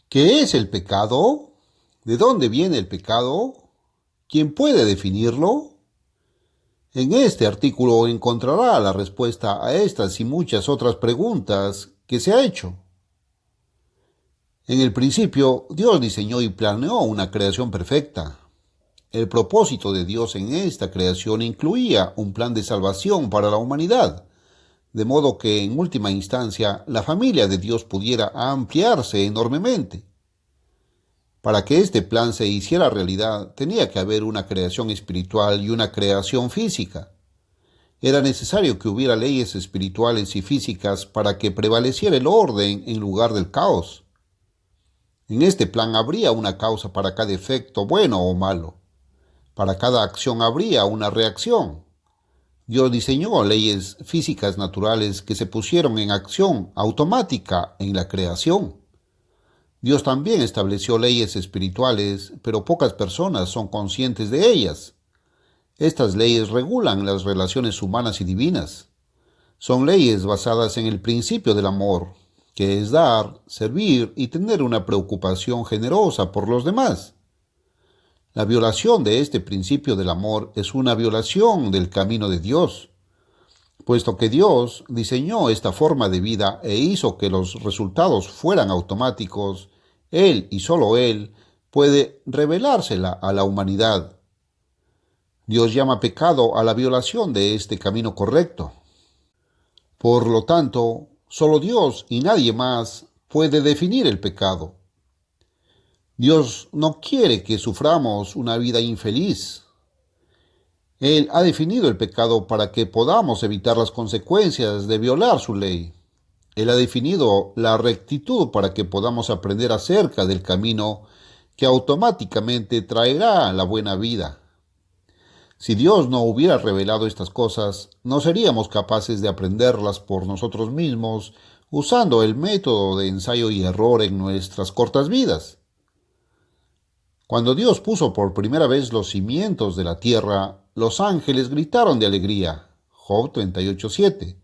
¿Qué es el pecado? ¿De dónde viene el pecado? ¿Quién puede definirlo? En este artículo encontrará la respuesta a estas y muchas otras preguntas que se ha hecho. En el principio, Dios diseñó y planeó una creación perfecta. El propósito de Dios en esta creación incluía un plan de salvación para la humanidad, de modo que en última instancia la familia de Dios pudiera ampliarse enormemente. Para que este plan se hiciera realidad, tenía que haber una creación espiritual y una creación física. Era necesario que hubiera leyes espirituales y físicas para que prevaleciera el orden en lugar del caos. En este plan habría una causa para cada efecto, bueno o malo. Para cada acción habría una reacción. Dios diseñó leyes físicas naturales que se pusieron en acción automática en la creación. Dios también estableció leyes espirituales, pero pocas personas son conscientes de ellas. Estas leyes regulan las relaciones humanas y divinas. Son leyes basadas en el principio del amor, que es dar, servir y tener una preocupación generosa por los demás. La violación de este principio del amor es una violación del camino de Dios, puesto que Dios diseñó esta forma de vida e hizo que los resultados fueran automáticos. Él y solo Él puede revelársela a la humanidad. Dios llama pecado a la violación de este camino correcto. Por lo tanto, solo Dios y nadie más puede definir el pecado. Dios no quiere que suframos una vida infeliz. Él ha definido el pecado para que podamos evitar las consecuencias de violar su ley. Él ha definido la rectitud para que podamos aprender acerca del camino que automáticamente traerá la buena vida. Si Dios no hubiera revelado estas cosas, no seríamos capaces de aprenderlas por nosotros mismos usando el método de ensayo y error en nuestras cortas vidas. Cuando Dios puso por primera vez los cimientos de la tierra, los ángeles gritaron de alegría. Job 38:7.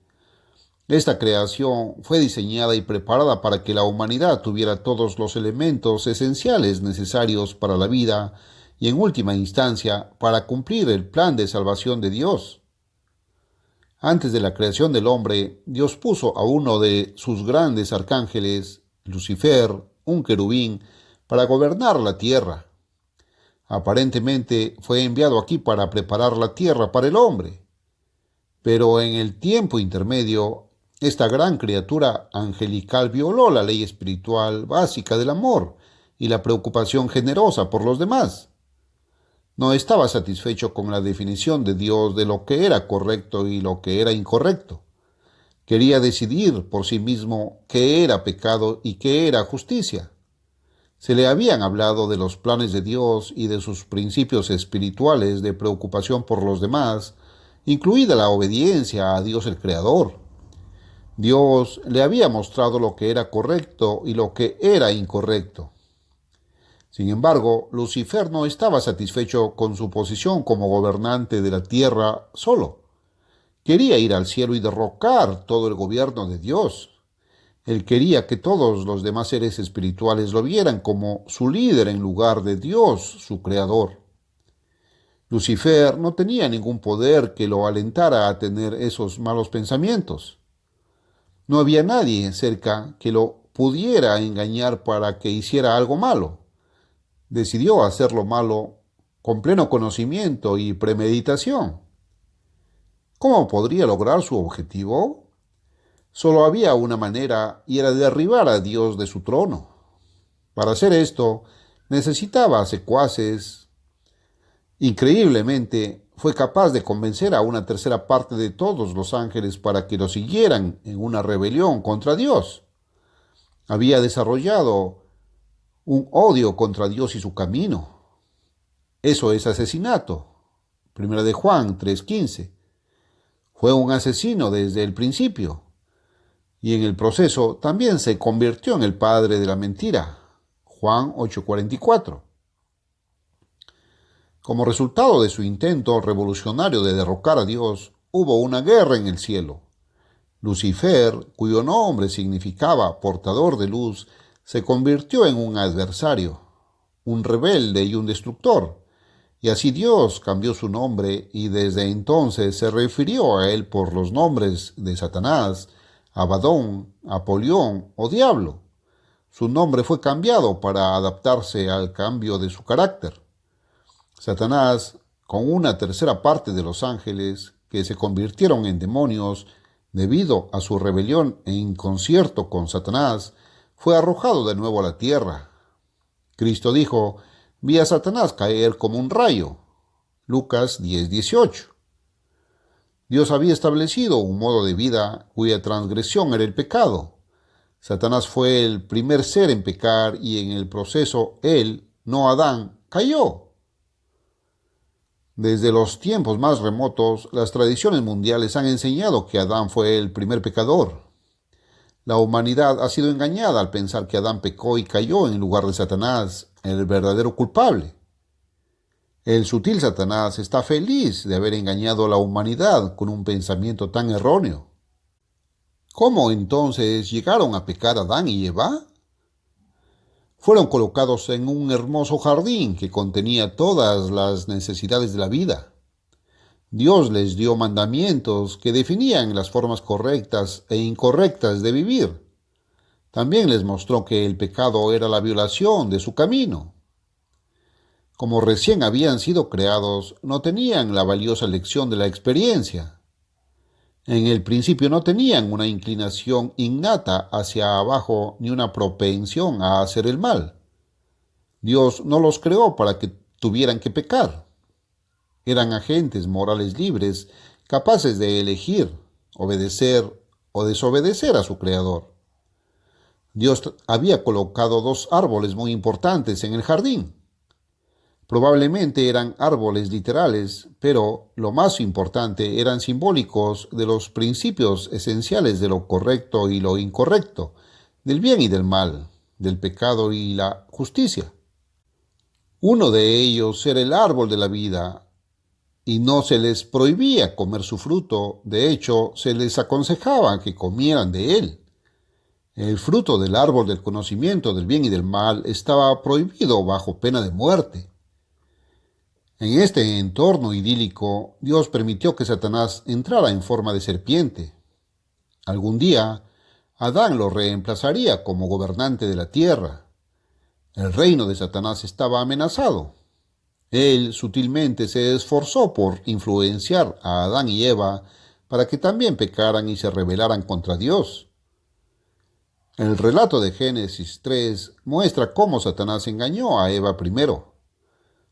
Esta creación fue diseñada y preparada para que la humanidad tuviera todos los elementos esenciales necesarios para la vida y, en última instancia, para cumplir el plan de salvación de Dios. Antes de la creación del hombre, Dios puso a uno de sus grandes arcángeles, Lucifer, un querubín, para gobernar la tierra. Aparentemente fue enviado aquí para preparar la tierra para el hombre. Pero en el tiempo intermedio, esta gran criatura angelical violó la ley espiritual básica del amor y la preocupación generosa por los demás. No estaba satisfecho con la definición de Dios de lo que era correcto y lo que era incorrecto. Quería decidir por sí mismo qué era pecado y qué era justicia. Se le habían hablado de los planes de Dios y de sus principios espirituales de preocupación por los demás, incluida la obediencia a Dios el Creador. Dios le había mostrado lo que era correcto y lo que era incorrecto. Sin embargo, Lucifer no estaba satisfecho con su posición como gobernante de la tierra solo. Quería ir al cielo y derrocar todo el gobierno de Dios. Él quería que todos los demás seres espirituales lo vieran como su líder en lugar de Dios, su creador. Lucifer no tenía ningún poder que lo alentara a tener esos malos pensamientos. No había nadie cerca que lo pudiera engañar para que hiciera algo malo. Decidió hacer lo malo con pleno conocimiento y premeditación. ¿Cómo podría lograr su objetivo? Solo había una manera, y era derribar a Dios de su trono. Para hacer esto, necesitaba secuaces. Increíblemente, fue capaz de convencer a una tercera parte de todos los ángeles para que lo siguieran en una rebelión contra Dios. Había desarrollado un odio contra Dios y su camino. Eso es asesinato. Primera de Juan 3:15. Fue un asesino desde el principio. Y en el proceso también se convirtió en el padre de la mentira. Juan 8:44. Como resultado de su intento revolucionario de derrocar a Dios, hubo una guerra en el cielo. Lucifer, cuyo nombre significaba portador de luz, se convirtió en un adversario, un rebelde y un destructor. Y así Dios cambió su nombre y desde entonces se refirió a él por los nombres de Satanás, Abadón, Apolión o Diablo. Su nombre fue cambiado para adaptarse al cambio de su carácter. Satanás, con una tercera parte de los ángeles que se convirtieron en demonios debido a su rebelión en concierto con Satanás, fue arrojado de nuevo a la tierra. Cristo dijo: vi a Satanás caer como un rayo. Lucas 10:18. Dios había establecido un modo de vida cuya transgresión era el pecado. Satanás fue el primer ser en pecar y en el proceso él, no Adán, cayó. Desde los tiempos más remotos, las tradiciones mundiales han enseñado que Adán fue el primer pecador. La humanidad ha sido engañada al pensar que Adán pecó y cayó en lugar de Satanás, el verdadero culpable. El sutil Satanás está feliz de haber engañado a la humanidad con un pensamiento tan erróneo. ¿Cómo entonces llegaron a pecar Adán y Eva? Fueron colocados en un hermoso jardín que contenía todas las necesidades de la vida. Dios les dio mandamientos que definían las formas correctas e incorrectas de vivir. También les mostró que el pecado era la violación de su camino. Como recién habían sido creados, no tenían la valiosa lección de la experiencia. En el principio no tenían una inclinación innata hacia abajo ni una propensión a hacer el mal. Dios no los creó para que tuvieran que pecar. Eran agentes morales libres, capaces de elegir, obedecer o desobedecer a su Creador. Dios había colocado dos árboles muy importantes en el jardín. Probablemente eran árboles literales, pero lo más importante eran simbólicos de los principios esenciales de lo correcto y lo incorrecto, del bien y del mal, del pecado y la justicia. Uno de ellos era el árbol de la vida, y no se les prohibía comer su fruto, de hecho, se les aconsejaba que comieran de él. El fruto del árbol del conocimiento del bien y del mal estaba prohibido bajo pena de muerte. En este entorno idílico, Dios permitió que Satanás entrara en forma de serpiente. Algún día, Adán lo reemplazaría como gobernante de la tierra. El reino de Satanás estaba amenazado. Él sutilmente se esforzó por influenciar a Adán y Eva para que también pecaran y se rebelaran contra Dios. El relato de Génesis 3 muestra cómo Satanás engañó a Eva primero.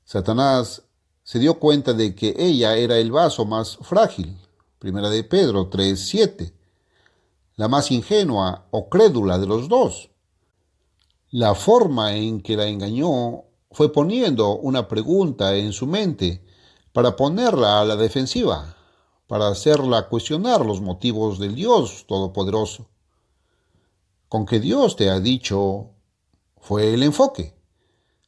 Satanás se dio cuenta de que ella era el vaso más frágil, 1 de Pedro 3:7, la más ingenua o crédula de los dos. La forma en que la engañó fue poniendo una pregunta en su mente para ponerla a la defensiva, para hacerla cuestionar los motivos del Dios Todopoderoso. Con que Dios te ha dicho, fue el enfoque.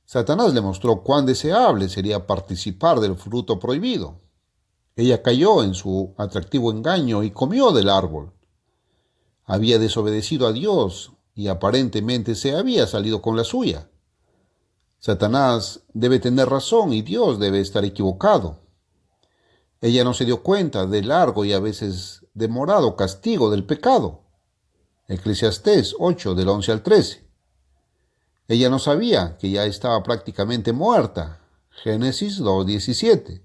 Satanás le mostró cuán deseable sería participar del fruto prohibido. Ella cayó en su atractivo engaño y comió del árbol. Había desobedecido a Dios y aparentemente se había salido con la suya. Satanás debe tener razón y Dios debe estar equivocado. Ella no se dio cuenta del largo y a veces demorado castigo del pecado. Eclesiastés 8, del 11 al 13. Ella no sabía que ya estaba prácticamente muerta. Génesis 2:17.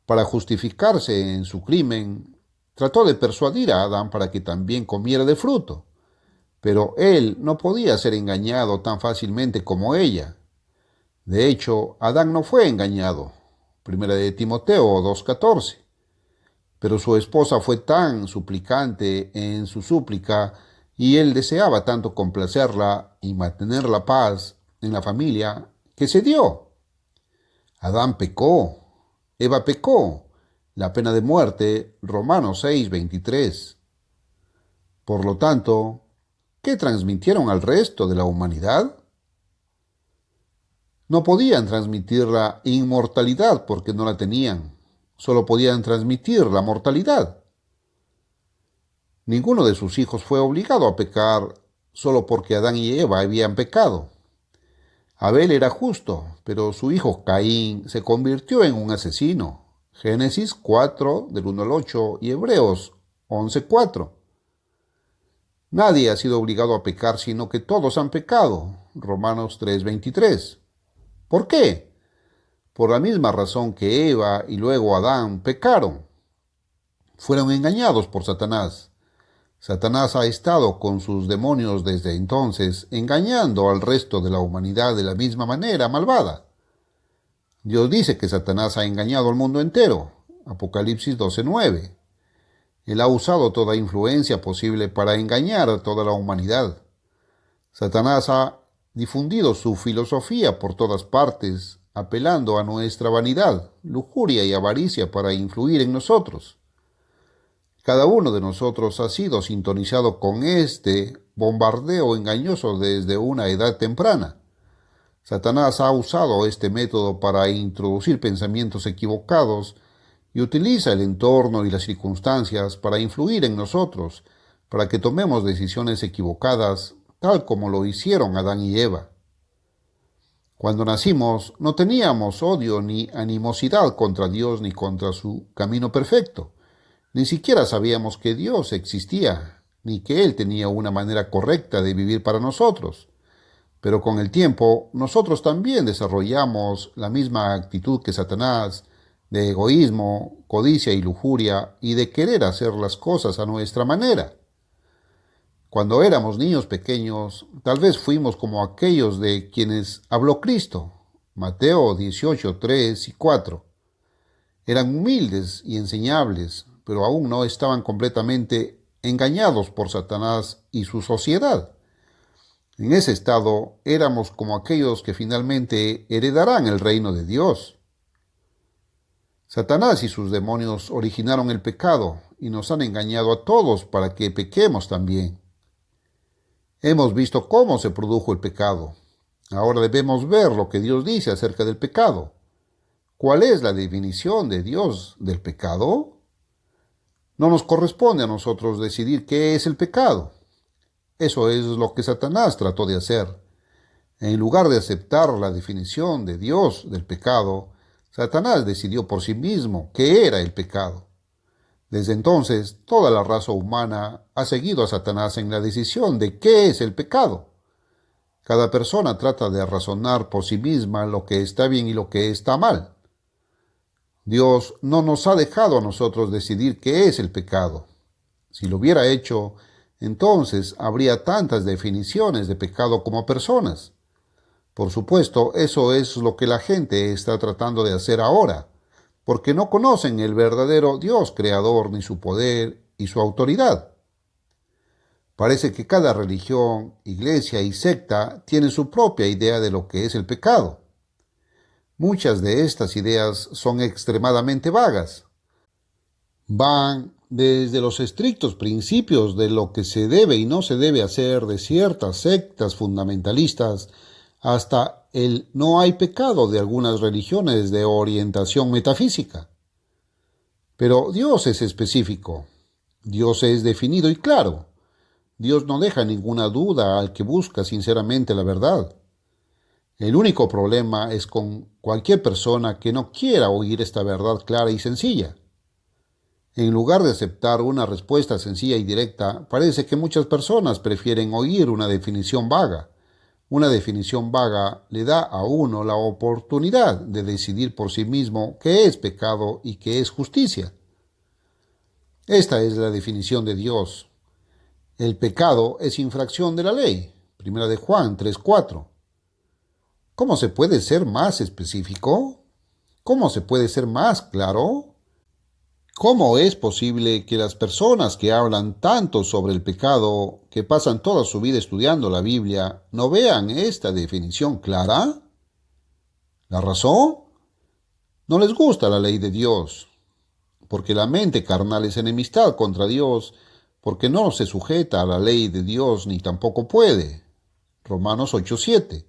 Para justificarse en su crimen, trató de persuadir a Adán para que también comiera de fruto. Pero él no podía ser engañado tan fácilmente como ella. De hecho, Adán no fue engañado. 1 de Timoteo 2:14. Pero su esposa fue tan suplicante en su súplica y él deseaba tanto complacerla y mantener la paz en la familia que cedió. Adán pecó, Eva pecó, la pena de muerte, Romanos 6:23. Por lo tanto, ¿qué transmitieron al resto de la humanidad? No podían transmitir la inmortalidad porque no la tenían, solo podían transmitir la mortalidad. Ninguno de sus hijos fue obligado a pecar solo porque Adán y Eva habían pecado. Abel era justo, pero su hijo Caín se convirtió en un asesino. Génesis 4, del 1 al 8 y Hebreos 11:4. Nadie ha sido obligado a pecar, sino que todos han pecado. Romanos 3:23. ¿Por qué? Por la misma razón que Eva y luego Adán pecaron. Fueron engañados por Satanás. Satanás ha estado con sus demonios desde entonces, engañando al resto de la humanidad de la misma manera malvada. Dios dice que Satanás ha engañado al mundo entero. Apocalipsis 12:9. Él ha usado toda influencia posible para engañar a toda la humanidad. Satanás ha difundido su filosofía por todas partes, apelando a nuestra vanidad, lujuria y avaricia para influir en nosotros. Cada uno de nosotros ha sido sintonizado con este bombardeo engañoso desde una edad temprana. Satanás ha usado este método para introducir pensamientos equivocados y utiliza el entorno y las circunstancias para influir en nosotros, para que tomemos decisiones equivocadas, tal como lo hicieron Adán y Eva. Cuando nacimos, no teníamos odio ni animosidad contra Dios ni contra su camino perfecto. Ni siquiera sabíamos que Dios existía, ni que Él tenía una manera correcta de vivir para nosotros. Pero con el tiempo, nosotros también desarrollamos la misma actitud que Satanás, de egoísmo, codicia y lujuria, y de querer hacer las cosas a nuestra manera. Cuando éramos niños pequeños, tal vez fuimos como aquellos de quienes habló Cristo, Mateo 18:3 y 4. Eran humildes y enseñables, pero aún no estaban completamente engañados por Satanás y su sociedad. En ese estado éramos como aquellos que finalmente heredarán el reino de Dios. Satanás y sus demonios originaron el pecado y nos han engañado a todos para que pequemos también. Hemos visto cómo se produjo el pecado. Ahora debemos ver lo que Dios dice acerca del pecado. ¿Cuál es la definición de Dios del pecado? No nos corresponde a nosotros decidir qué es el pecado. Eso es lo que Satanás trató de hacer. En lugar de aceptar la definición de Dios del pecado, Satanás decidió por sí mismo qué era el pecado. Desde entonces, toda la raza humana ha seguido a Satanás en la decisión de qué es el pecado. Cada persona trata de razonar por sí misma lo que está bien y lo que está mal. Dios no nos ha dejado a nosotros decidir qué es el pecado. Si lo hubiera hecho, entonces habría tantas definiciones de pecado como personas. Por supuesto, eso es lo que la gente está tratando de hacer ahora, porque no conocen el verdadero Dios creador ni su poder y su autoridad. Parece que cada religión, iglesia y secta tiene su propia idea de lo que es el pecado. Muchas de estas ideas son extremadamente vagas. Van desde los estrictos principios de lo que se debe y no se debe hacer de ciertas sectas fundamentalistas hasta el no hay pecado de algunas religiones de orientación metafísica. Pero Dios es específico. Dios es definido y claro. Dios no deja ninguna duda al que busca sinceramente la verdad. El único problema es con cualquier persona que no quiera oír esta verdad clara y sencilla. En lugar de aceptar una respuesta sencilla y directa, parece que muchas personas prefieren oír una definición vaga. Una definición vaga le da a uno la oportunidad de decidir por sí mismo qué es pecado y qué es justicia. Esta es la definición de Dios. El pecado es infracción de la ley. Primera de Juan 3:4. ¿Cómo se puede ser más específico? ¿Cómo se puede ser más claro? ¿Cómo es posible que las personas que hablan tanto sobre el pecado, que pasan toda su vida estudiando la Biblia, no vean esta definición clara? ¿La razón? No les gusta la ley de Dios, porque la mente carnal es enemistad contra Dios, porque no se sujeta a la ley de Dios ni tampoco puede. Romanos 8:7.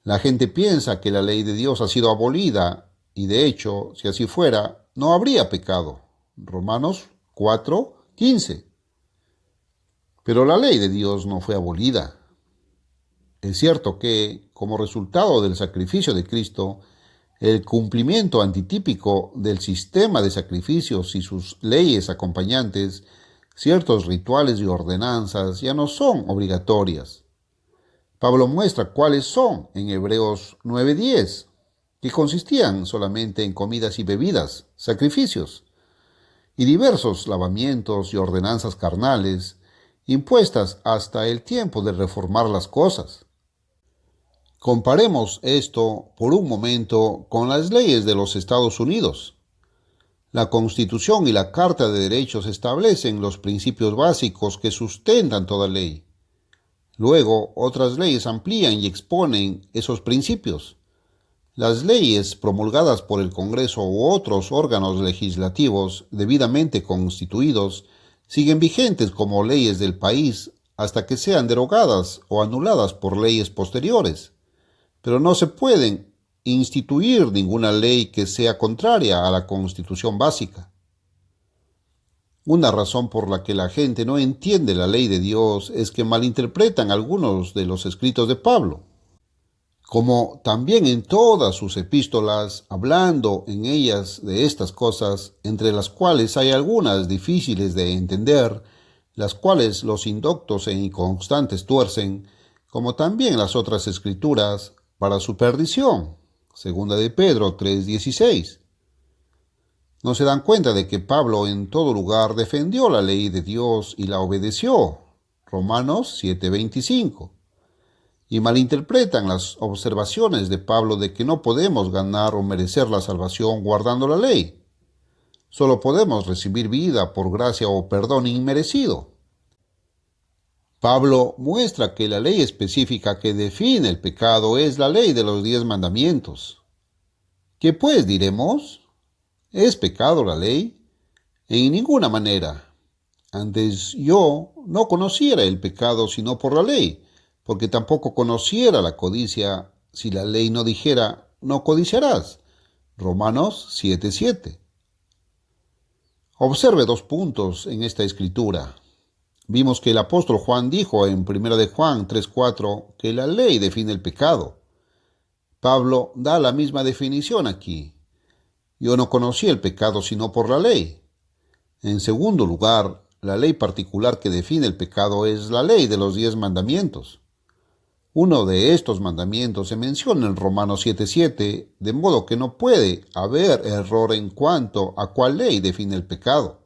La gente piensa que la ley de Dios ha sido abolida, y de hecho, si así fuera, no habría pecado. Romanos 4:15. Pero la ley de Dios no fue abolida. Es cierto que, como resultado del sacrificio de Cristo, el cumplimiento antitípico del sistema de sacrificios y sus leyes acompañantes, ciertos rituales y ordenanzas ya no son obligatorias. Pablo muestra cuáles son en Hebreos 9:10, que consistían solamente en comidas y bebidas, sacrificios, y diversos lavamientos y ordenanzas carnales, impuestas hasta el tiempo de reformar las cosas. Comparemos esto por un momento con las leyes de los Estados Unidos. La Constitución y la Carta de Derechos establecen los principios básicos que sustentan toda ley. Luego, otras leyes amplían y exponen esos principios. Las leyes promulgadas por el Congreso u otros órganos legislativos debidamente constituidos siguen vigentes como leyes del país hasta que sean derogadas o anuladas por leyes posteriores. Pero no se pueden instituir ninguna ley que sea contraria a la Constitución básica. Una razón por la que la gente no entiende la ley de Dios es que malinterpretan algunos de los escritos de Pablo. Como también en todas sus epístolas, hablando en ellas de estas cosas, entre las cuales hay algunas difíciles de entender, las cuales los indoctos e inconstantes tuercen, como también las otras escrituras, para su perdición. Segunda de Pedro 3:16. No se dan cuenta de que Pablo en todo lugar defendió la ley de Dios y la obedeció. Romanos 7:25. Y malinterpretan las observaciones de Pablo de que no podemos ganar o merecer la salvación guardando la ley. Solo podemos recibir vida por gracia o perdón inmerecido. Pablo muestra que la ley específica que define el pecado es la ley de los 10 mandamientos. ¿Qué pues diremos? ¿Es pecado la ley? En ninguna manera. Antes yo no conociera el pecado sino por la ley, porque tampoco conociera la codicia si la ley no dijera, no codiciarás. Romanos 7:7. Observe 2 puntos en esta escritura. Vimos que el apóstol Juan dijo en 1 de Juan 3:4 que la ley define el pecado. Pablo da la misma definición aquí. Yo no conocí el pecado sino por la ley. En segundo lugar, la ley particular que define el pecado es la ley de los 10 mandamientos. Uno de estos mandamientos se menciona en Romanos 7:7, de modo que no puede haber error en cuanto a cuál ley define el pecado.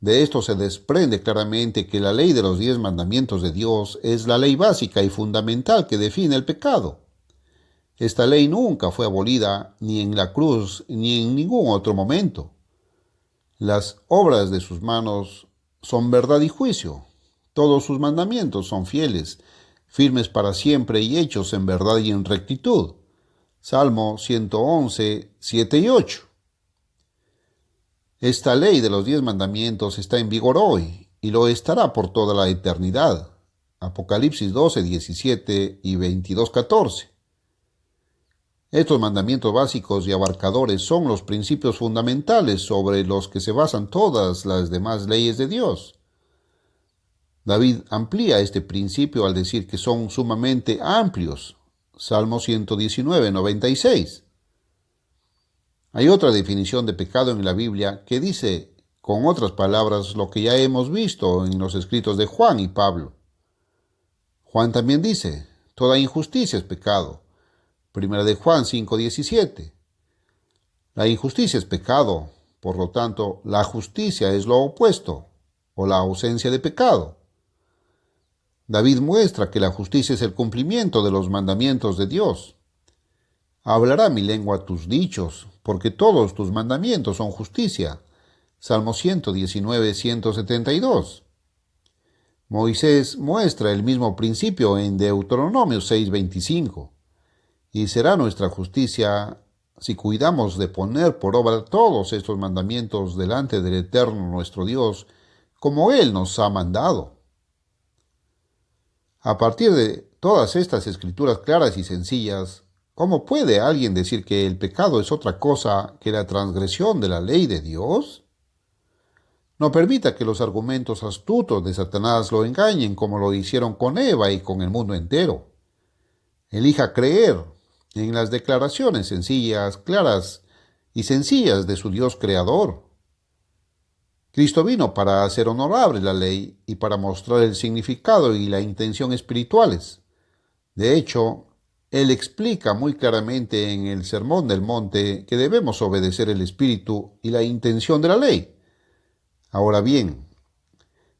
De esto se desprende claramente que la ley de los 10 mandamientos de Dios es la ley básica y fundamental que define el pecado. Esta ley nunca fue abolida ni en la cruz ni en ningún otro momento. Las obras de sus manos son verdad y juicio. Todos sus mandamientos son fieles, firmes para siempre y hechos en verdad y en rectitud. Salmo 111, 7 y 8. Esta ley de los 10 mandamientos está en vigor hoy y lo estará por toda la eternidad. Apocalipsis 12, 17 y 22, 14. Estos mandamientos básicos y abarcadores son los principios fundamentales sobre los que se basan todas las demás leyes de Dios. David amplía este principio al decir que son sumamente amplios. Salmo 119, 96. Hay otra definición de pecado en la Biblia que dice, con otras palabras, lo que ya hemos visto en los escritos de Juan y Pablo. Juan también dice, toda injusticia es pecado. Primera de Juan 5:17. La injusticia es pecado, por lo tanto, la justicia es lo opuesto, o la ausencia de pecado. David muestra que la justicia es el cumplimiento de los mandamientos de Dios. Hablará mi lengua tus dichos, porque todos tus mandamientos son justicia. Salmo 119, 172. Moisés muestra el mismo principio en Deuteronomio 6:25. Y será nuestra justicia si cuidamos de poner por obra todos estos mandamientos delante del Eterno nuestro Dios, como Él nos ha mandado. A partir de todas estas escrituras claras y sencillas, ¿cómo puede alguien decir que el pecado es otra cosa que la transgresión de la ley de Dios? No permita que los argumentos astutos de Satanás lo engañen como lo hicieron con Eva y con el mundo entero. Elija creer en las declaraciones sencillas, claras y sencillas de su Dios creador. Cristo vino para hacer honorable la ley y para mostrar el significado y la intención espirituales. De hecho, Él explica muy claramente en el Sermón del Monte que debemos obedecer el espíritu y la intención de la ley. Ahora bien,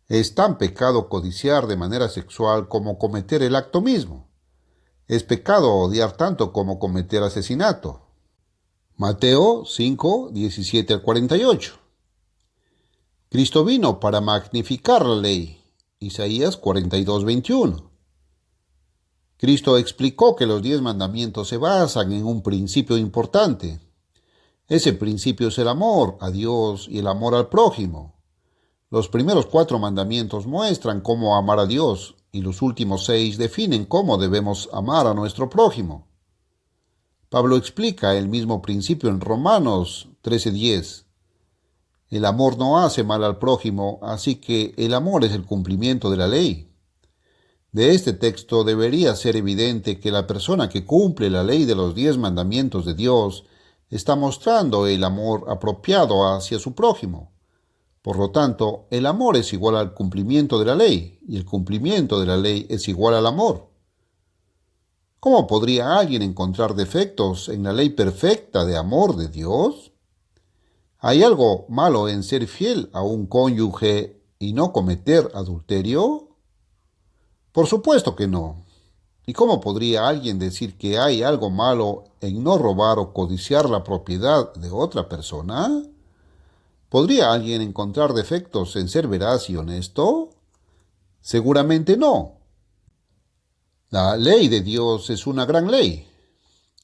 es tan pecado codiciar de manera sexual como cometer el acto mismo. Es pecado odiar tanto como cometer asesinato. Mateo 5, 17 al 48. Cristo vino para magnificar la ley. Isaías 42, 21. Cristo explicó que los 10 mandamientos se basan en un principio importante. Ese principio es el amor a Dios y el amor al prójimo. Los primeros 4 mandamientos muestran cómo amar a Dios y los últimos 6 definen cómo debemos amar a nuestro prójimo. Pablo explica el mismo principio en Romanos 13:10. El amor no hace mal al prójimo, así que el amor es el cumplimiento de la ley. De este texto debería ser evidente que la persona que cumple la ley de los 10 mandamientos de Dios está mostrando el amor apropiado hacia su prójimo. Por lo tanto, el amor es igual al cumplimiento de la ley, y el cumplimiento de la ley es igual al amor. ¿Cómo podría alguien encontrar defectos en la ley perfecta de amor de Dios? ¿Hay algo malo en ser fiel a un cónyuge y no cometer adulterio? Por supuesto que no. ¿Y cómo podría alguien decir que hay algo malo en no robar o codiciar la propiedad de otra persona? ¿Podría alguien encontrar defectos en ser veraz y honesto? Seguramente no. La ley de Dios es una gran ley.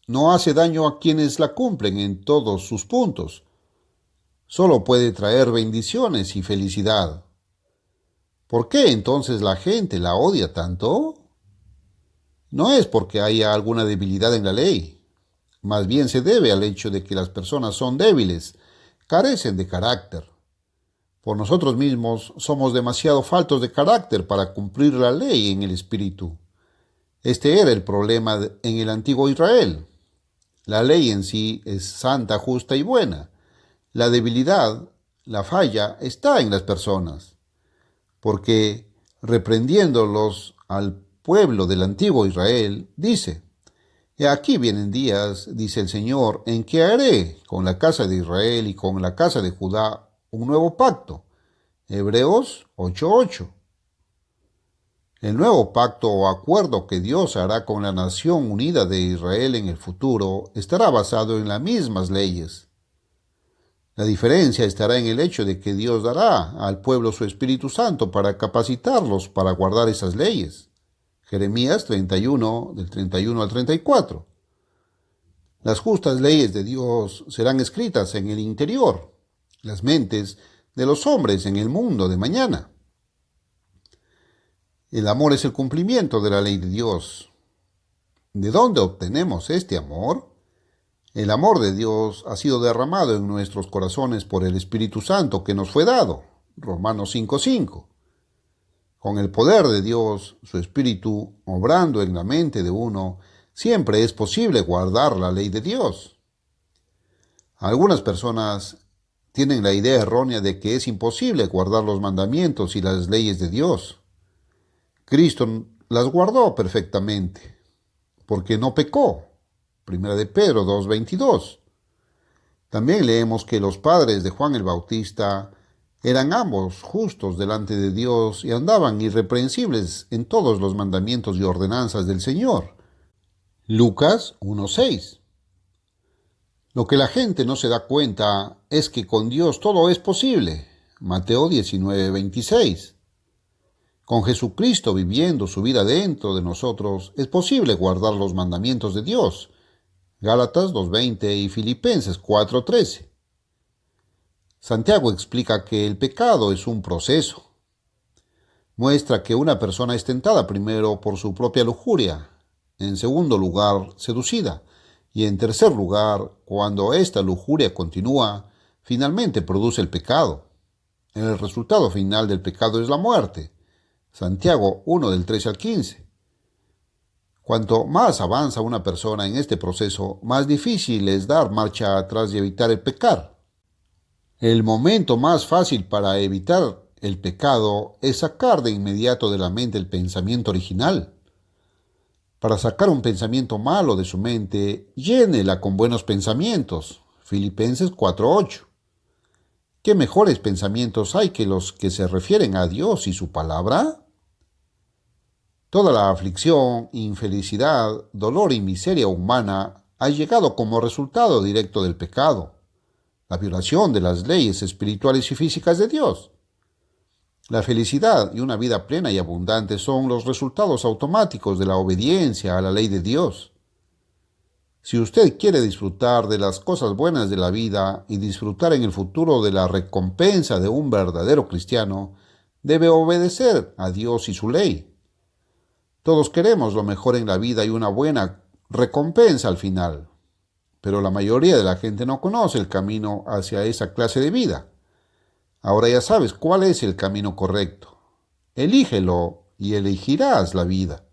No hace daño a quienes la cumplen en todos sus puntos. Solo puede traer bendiciones y felicidad. ¿Por qué entonces la gente la odia tanto? No es porque haya alguna debilidad en la ley. Más bien se debe al hecho de que las personas son débiles, carecen de carácter. Por nosotros mismos somos demasiado faltos de carácter para cumplir la ley en el espíritu. Este era el problema en el antiguo Israel. La ley en sí es santa, justa y buena. La debilidad, la falla, está en las personas. Porque reprendiéndolos al pueblo del antiguo Israel, dice: He aquí vienen días, dice el Señor, en que haré con la casa de Israel y con la casa de Judá un nuevo pacto. Hebreos 8:8. El nuevo pacto o acuerdo que Dios hará con la nación unida de Israel en el futuro estará basado en las mismas leyes. La diferencia estará en el hecho de que Dios dará al pueblo su Espíritu Santo para capacitarlos para guardar esas leyes. Jeremías 31, del 31 al 34. Las justas leyes de Dios serán escritas en el interior, las mentes de los hombres en el mundo de mañana. El amor es el cumplimiento de la ley de Dios. ¿De dónde obtenemos este amor? El amor de Dios ha sido derramado en nuestros corazones por el Espíritu Santo que nos fue dado. Romanos 5:5. Con el poder de Dios, su Espíritu, obrando en la mente de uno, siempre es posible guardar la ley de Dios. Algunas personas tienen la idea errónea de que es imposible guardar los mandamientos y las leyes de Dios. Cristo las guardó perfectamente, porque no pecó. Primera de Pedro 2:22. También leemos que los padres de Juan el Bautista eran ambos justos delante de Dios y andaban irreprensibles en todos los mandamientos y ordenanzas del Señor. Lucas 1:6. Lo que la gente no se da cuenta es que con Dios todo es posible. Mateo 19:26. Con Jesucristo viviendo su vida dentro de nosotros, es posible guardar los mandamientos de Dios. Gálatas 2:20 y Filipenses 4:13. Santiago explica que el pecado es un proceso. Muestra que una persona es tentada primero por su propia lujuria, en segundo lugar, seducida, y en tercer lugar, cuando esta lujuria continúa, finalmente produce el pecado. El resultado final del pecado es la muerte. Santiago 1 del 13 al 15. Cuanto más avanza una persona en este proceso, más difícil es dar marcha atrás y evitar el pecar. El momento más fácil para evitar el pecado es sacar de inmediato de la mente el pensamiento original. Para sacar un pensamiento malo de su mente, llénela con buenos pensamientos. Filipenses 4:8. ¿Qué mejores pensamientos hay que los que se refieren a Dios y su palabra? Toda la aflicción, infelicidad, dolor y miseria humana ha llegado como resultado directo del pecado, la violación de las leyes espirituales y físicas de Dios. La felicidad y una vida plena y abundante son los resultados automáticos de la obediencia a la ley de Dios. Si usted quiere disfrutar de las cosas buenas de la vida y disfrutar en el futuro de la recompensa de un verdadero cristiano, debe obedecer a Dios y su ley. Todos queremos lo mejor en la vida y una buena recompensa al final, pero la mayoría de la gente no conoce el camino hacia esa clase de vida. Ahora ya sabes cuál es el camino correcto. Elígelo y elegirás la vida.